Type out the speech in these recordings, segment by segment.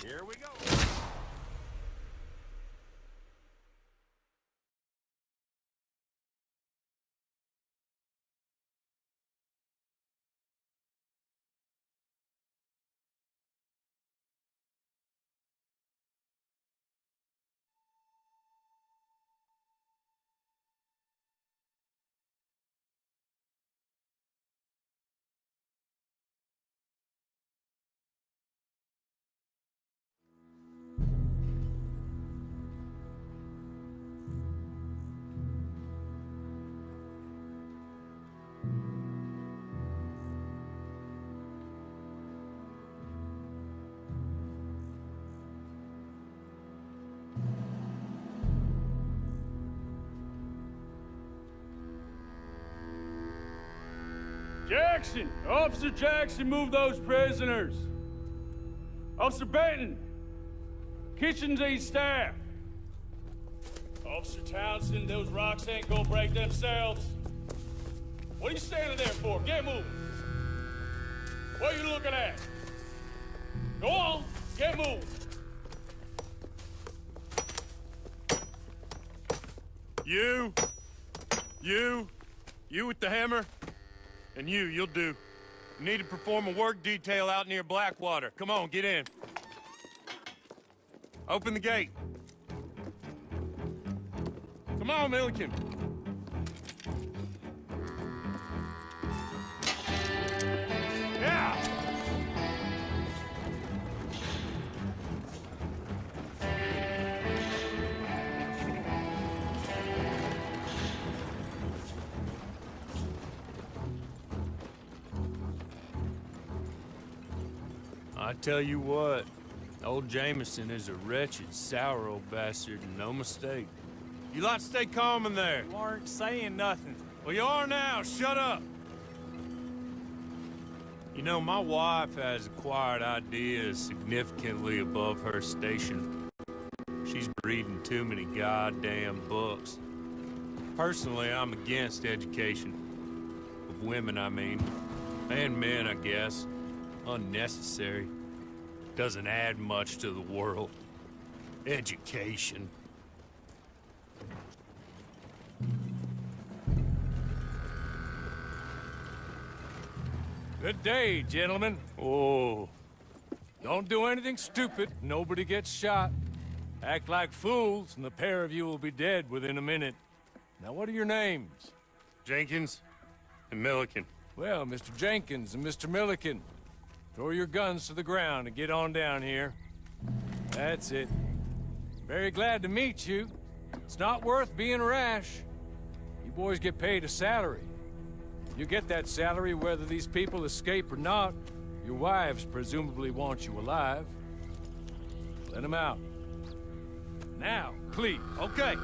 Here we go. Jackson! Officer Jackson, move those prisoners! Officer Benton! Kitchens aid staff! Officer Townsend, those rocks ain't gonna break themselves. What are you standing there for? Get moving! What are you looking at? Go on, get moving! You with the hammer? And you'll do. You need to perform a work detail out near Blackwater. Come on, get in. Open the gate. Come on, Milliken. Yeah! I tell you what, old Jameson is a wretched, sour old bastard, and no mistake. You lot stay calm in there. You aren't saying nothing. Well, you are now. Shut up. You know, my wife has acquired ideas significantly above her station. She's reading too many goddamn books. Personally, I'm against education. Of women, I mean. And men, I guess. Unnecessary. Doesn't add much to the world. Education. Good day, gentlemen. Oh. Don't do anything stupid. Nobody gets shot. Act like fools, and the pair of you will be dead within a minute. Now, what are your names? Jenkins and Milliken. Well, Mr. Jenkins and Mr. Milliken, throw your guns to the ground and get on down here. That's it. Very glad to meet you. It's not worth being rash. You boys get paid a salary. You get that salary whether these people escape or not. Your wives presumably want you alive. Let them out. Now, please. Okay.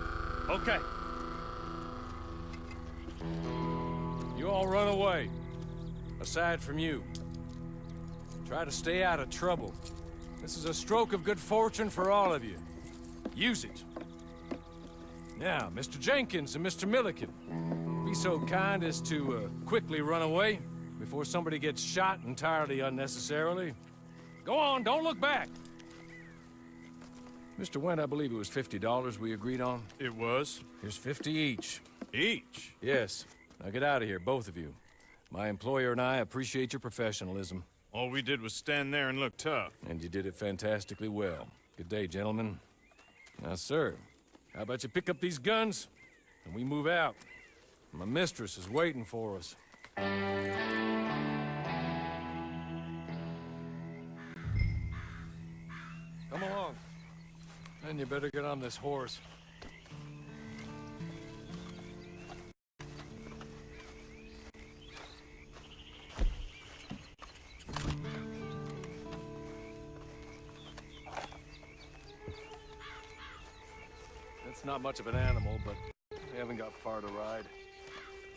You all run away. Aside from you. Try to stay out of trouble. This is a stroke of good fortune for all of you. Use it. Now, Mr. Jenkins and Mr. Milliken, be so kind as to quickly run away before somebody gets shot entirely unnecessarily. Go on, don't look back. Mr. Wendt, I believe it was $50 we agreed on. It was. Here's 50 each. Each? Yes. Now get out of here, both of you. My employer and I appreciate your professionalism. All we did was stand there and look tough. And you did it fantastically well. Good day, gentlemen. Now, sir, how about you pick up these guns, and we move out? My mistress is waiting for us. Come along. And you better get on this horse. It's not much of an animal, but we haven't got far to ride.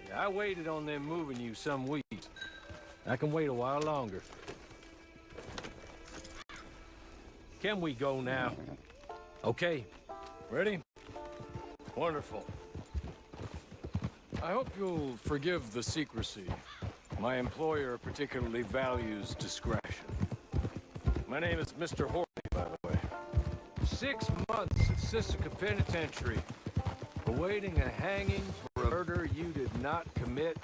Yeah, I waited on them moving you some weeks. I can wait a while longer. Can we go now? Okay. Ready? Wonderful. I hope you'll forgive the secrecy. My employer particularly values discretion. My name is Mr. Horley, by the way. 6 months at Sisika Penitentiary, awaiting a hanging for a murder you did not commit.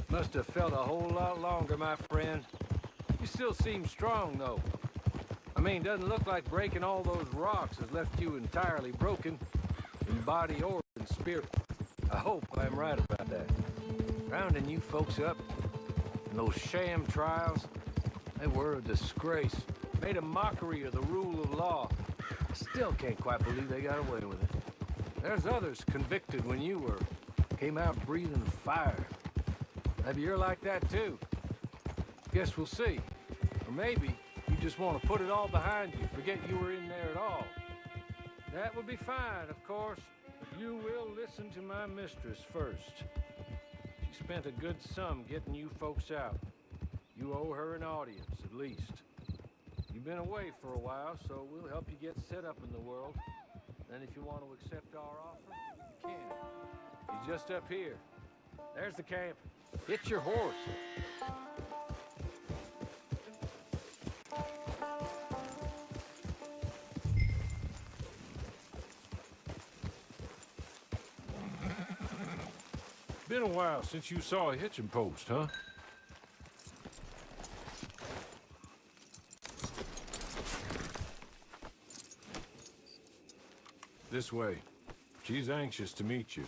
Must have felt a whole lot longer, my friend. You still seem strong, though. I mean, doesn't look like breaking all those rocks has left you entirely broken, in body or in spirit. I hope I'm right about that. Rounding you folks up, and those sham trials, they were a disgrace. Made a mockery of the rule of law. I still can't quite believe they got away with it. There's others convicted when you were. Came out breathing fire. Maybe you're like that too. Guess we'll see. Or maybe you just want to put it all behind you, forget you were in there at all. That would be fine, of course, but you will listen to my mistress first. She spent a good sum getting you folks out. You owe her an audience, at least. You've been away for a while, so we'll help you get set up in the world. Then if you want to accept our offer, you can. He's just up here. There's the camp. Hit your horse. Been a while since you saw a hitching post, huh? This way. She's anxious to meet you.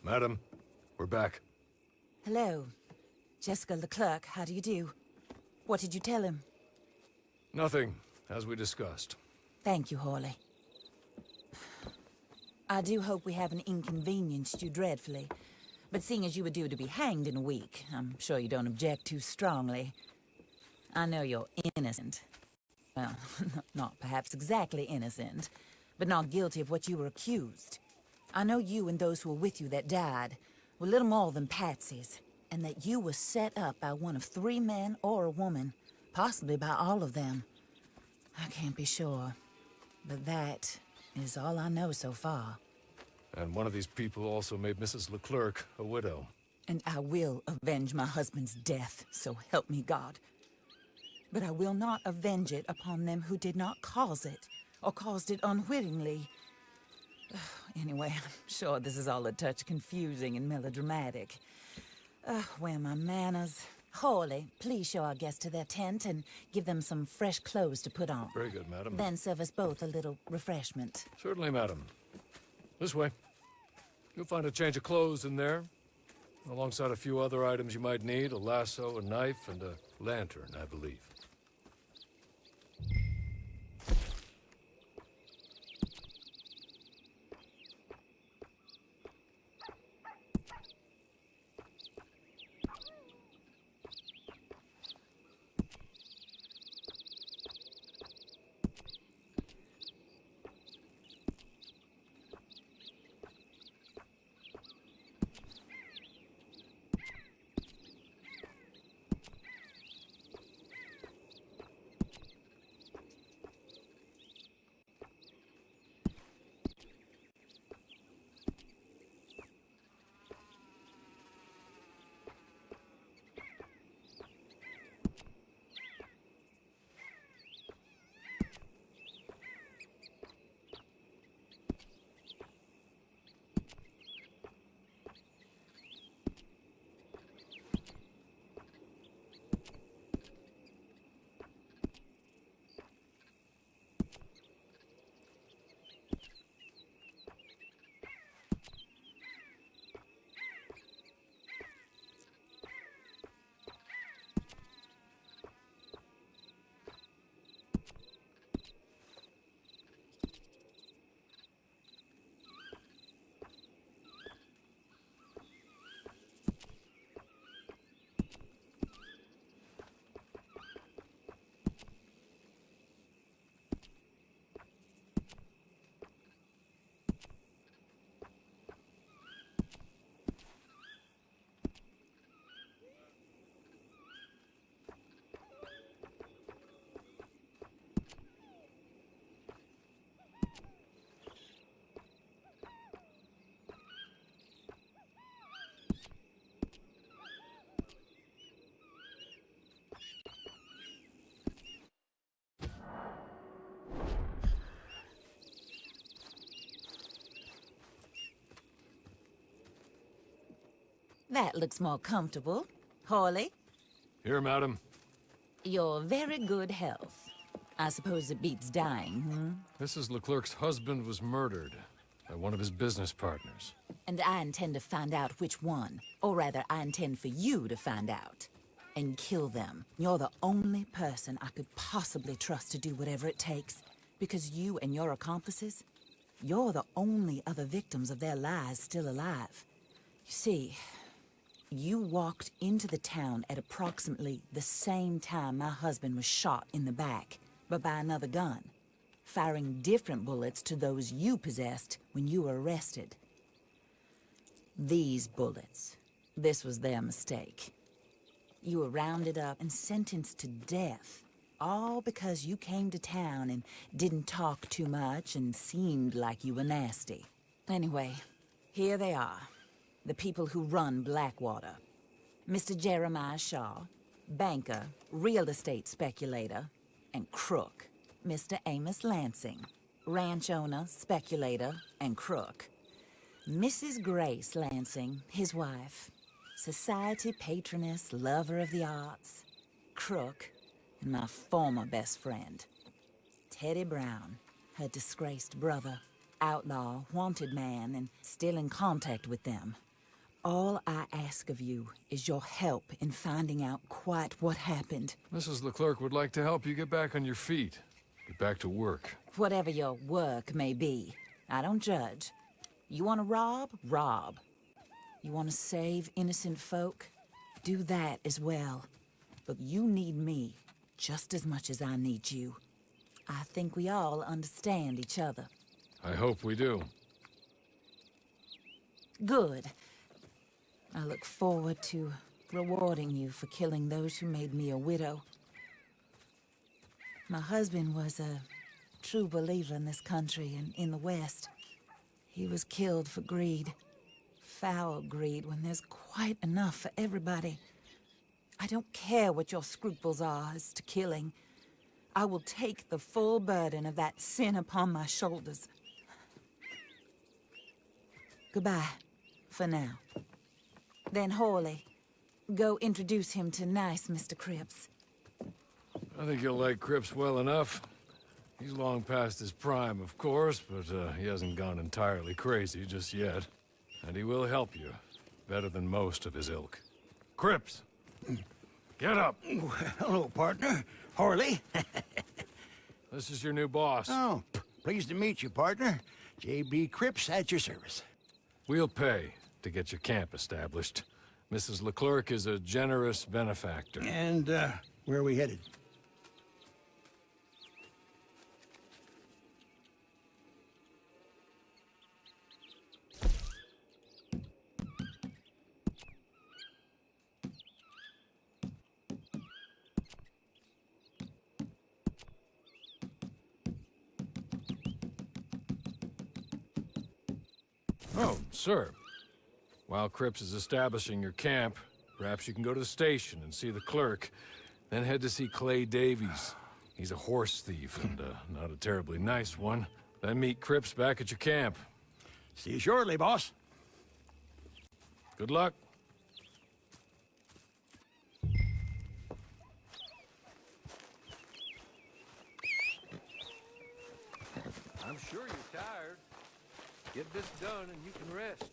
Madam, we're back. Hello. Jessica Leclerc, how do you do? What did you tell him? Nothing, as we discussed. Thank you, Hawley. I do hope we haven't inconvenienced you dreadfully. But seeing as you were due to be hanged in a week, I'm sure you don't object too strongly. I know you're innocent. Well, not perhaps exactly innocent, but not guilty of what you were accused. I know you and those who were with you that died were little more than patsies, and that you were set up by one of 3 men or a woman, possibly by all of them. I can't be sure, but that is all I know so far. And one of these people also made Mrs. Leclerc a widow. And I will avenge my husband's death, so help me God. But I will not avenge it upon them who did not cause it, or caused it unwittingly. Anyway, I'm sure this is all a touch confusing and melodramatic. Where are my manners? Hawley, please show our guests to their tent and give them some fresh clothes to put on. Very good, madam. Then serve us both a little refreshment. Certainly, madam. This way. You'll find a change of clothes in there, alongside a few other items you might need, a lasso, a knife, and a lantern, I believe. That looks more comfortable. Hawley, Here, madam. your very good health. I suppose it beats dying, hmm? Mrs. Leclerc's husband was murdered by one of his business partners. And I intend to find out which one. Or rather, I intend for you to find out. And kill them. You're the only person I could possibly trust to do whatever it takes. Because you and your accomplices, you're the only other victims of their lies still alive. You see, you walked into the town at approximately the same time my husband was shot in the back, but by another gun, firing different bullets to those you possessed when you were arrested. These bullets, this was their mistake. You were rounded up and sentenced to death, all because you came to town and didn't talk too much and seemed like you were nasty. Anyway, here they are, the people who run Blackwater. Mr. Jeremiah Shaw, banker, real estate speculator, and crook. Mr. Amos Lansing, ranch owner, speculator, and crook. Mrs. Grace Lansing, his wife, society patroness, lover of the arts, crook, and my former best friend. Teddy Brown, her disgraced brother, outlaw, wanted man, and still in contact with them. All I ask of you is your help in finding out quite what happened. Mrs. Leclerc would like to help you get back on your feet. Get back to work. Whatever your work may be, I don't judge. You want to rob? Rob. You want to save innocent folk? Do that as well. But you need me just as much as I need you. I think we all understand each other. I hope we do. Good. I look forward to rewarding you for killing those who made me a widow. My husband was a true believer in this country and in the West. He was killed for greed. Foul greed when there's quite enough for everybody. I don't care what your scruples are as to killing. I will take the full burden of that sin upon my shoulders. Goodbye, for now. Then Hawley, go introduce him to nice Mr. Cripps. I think you'll like Cripps well enough. He's long past his prime, of course, but he hasn't gone entirely crazy just yet. And he will help you, better than most of his ilk. Cripps! Get up! Hello, partner. Harley. This is your new boss. Oh, pleased to meet you, partner. J.B. Cripps at your service. We'll pay to get your camp established. Mrs. Leclerc is a generous benefactor. And, where are we headed? Oh, sir. While Cripps is establishing your camp, perhaps you can go to the station and see the clerk, then head to see Clay Davies. He's a horse thief, and not a terribly nice one. Then meet Cripps back at your camp. See you shortly, boss. Good luck. I'm sure you're tired. Get this done and you can rest.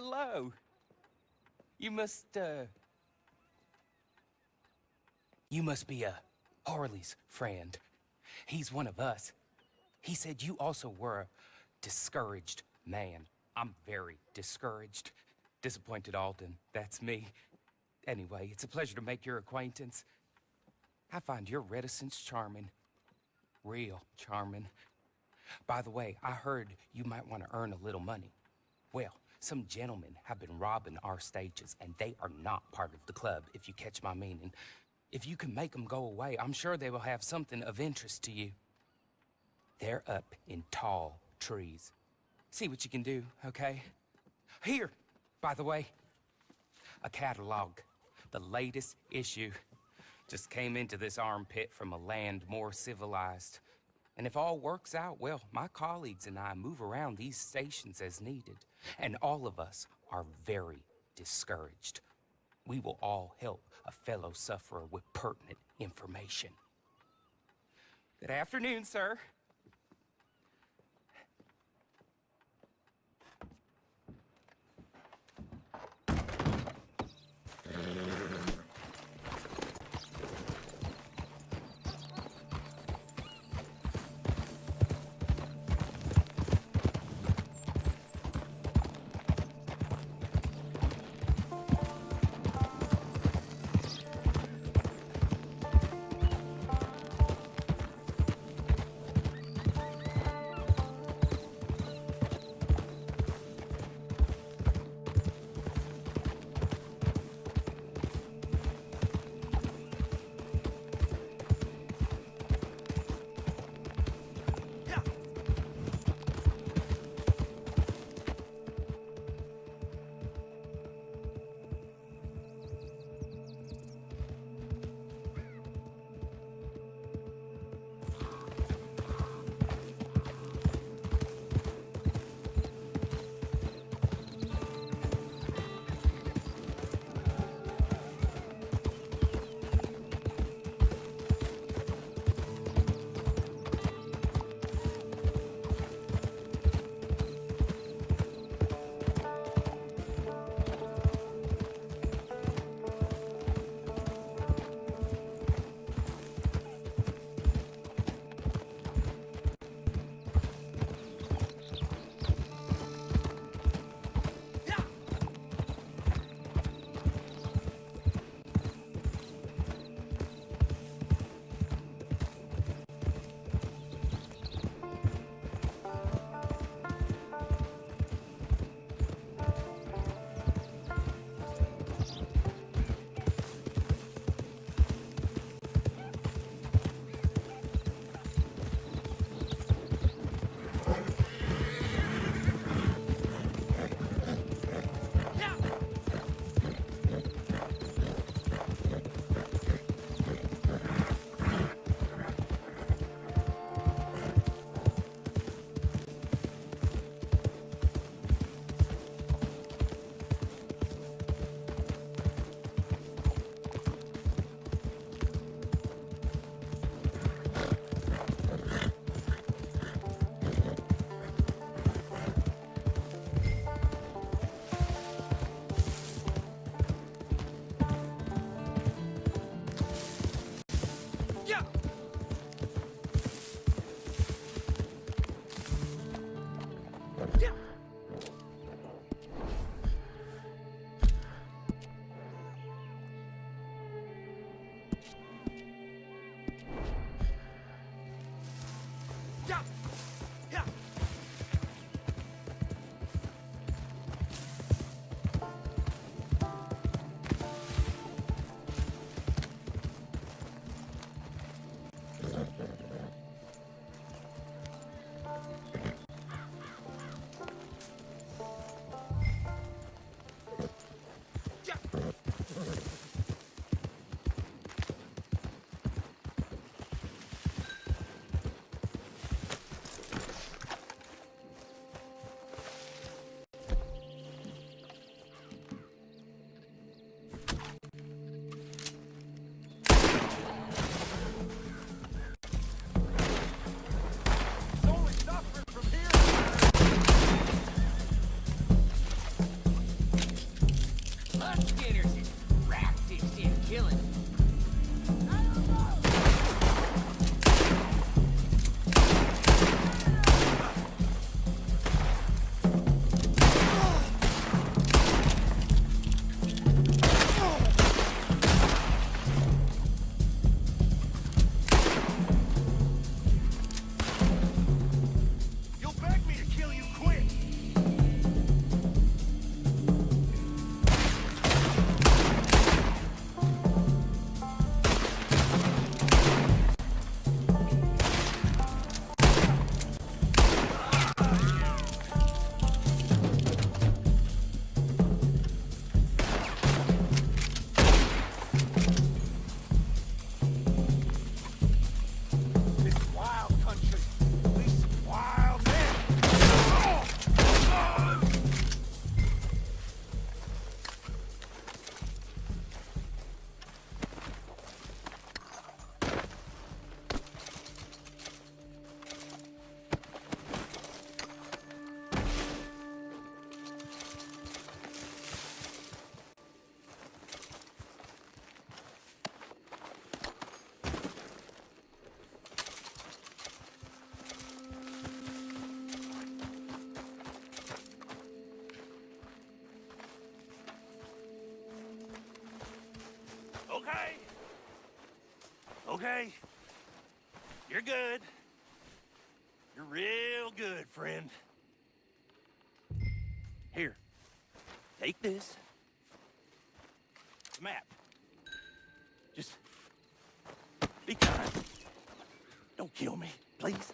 Hello. You must be Harley's friend. He's one of us. He said you also were a discouraged man. I'm very discouraged. Disappointed Alden, that's me. Anyway, it's a pleasure to make your acquaintance. I find your reticence charming. Real charming. By the way, I heard you might want to earn a little money. Well, some gentlemen have been robbing our stages, and they are not part of the club, if you catch my meaning. If you can make them go away, I'm sure they will have something of interest to you. They're up in tall trees. See what you can do, okay? Here, by the way, a catalog. The latest issue. Just came into this armpit from a land more civilized. And if all works out, well, my colleagues and I move around these stations as needed. And all of us are very discouraged. We will all help a fellow sufferer with pertinent information. Good afternoon, sir. killing. You'll beg me to kill you quick! This is wild country. We some wild men. Okay. Okay. You're good. You're real good, friend. Here. Take this. The map. Just be kind. Don't kill me, please.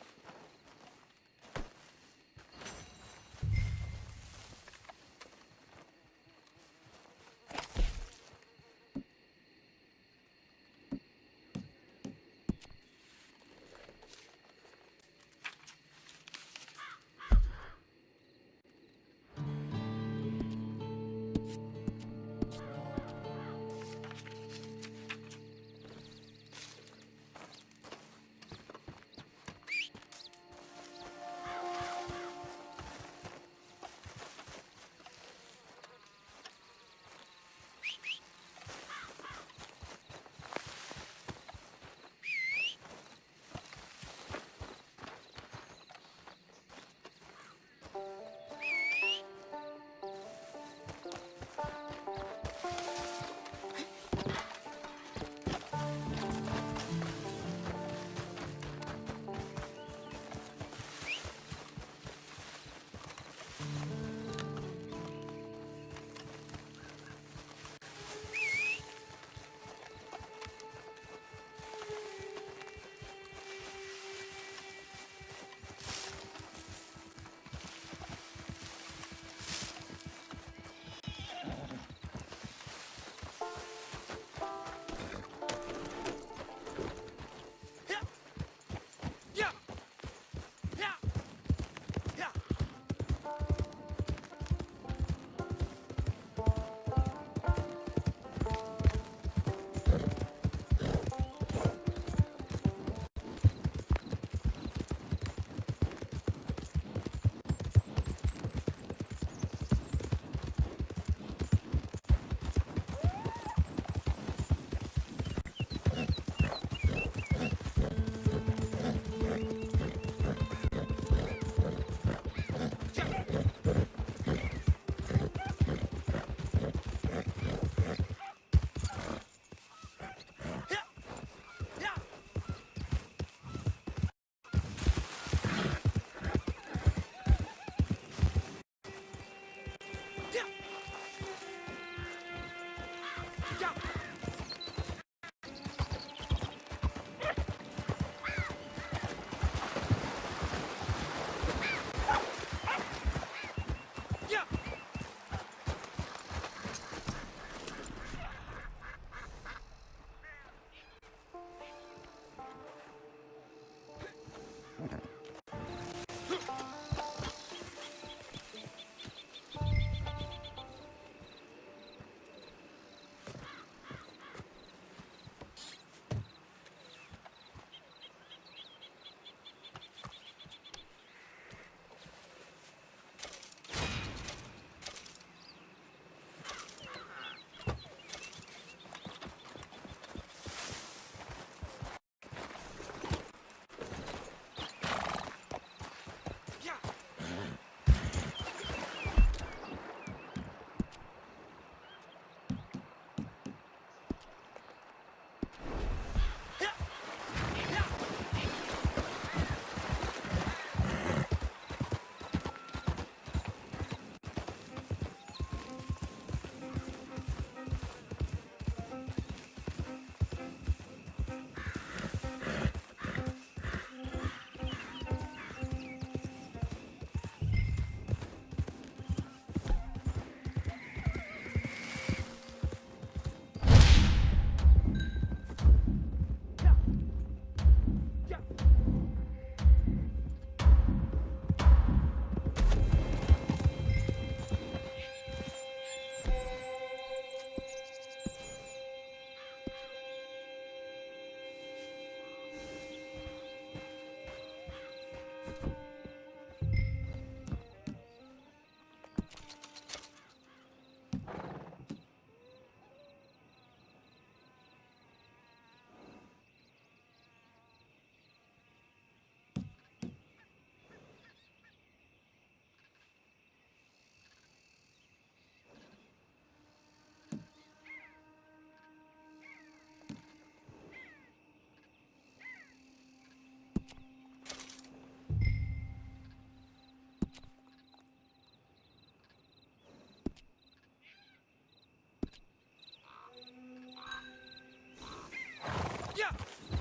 Yeah.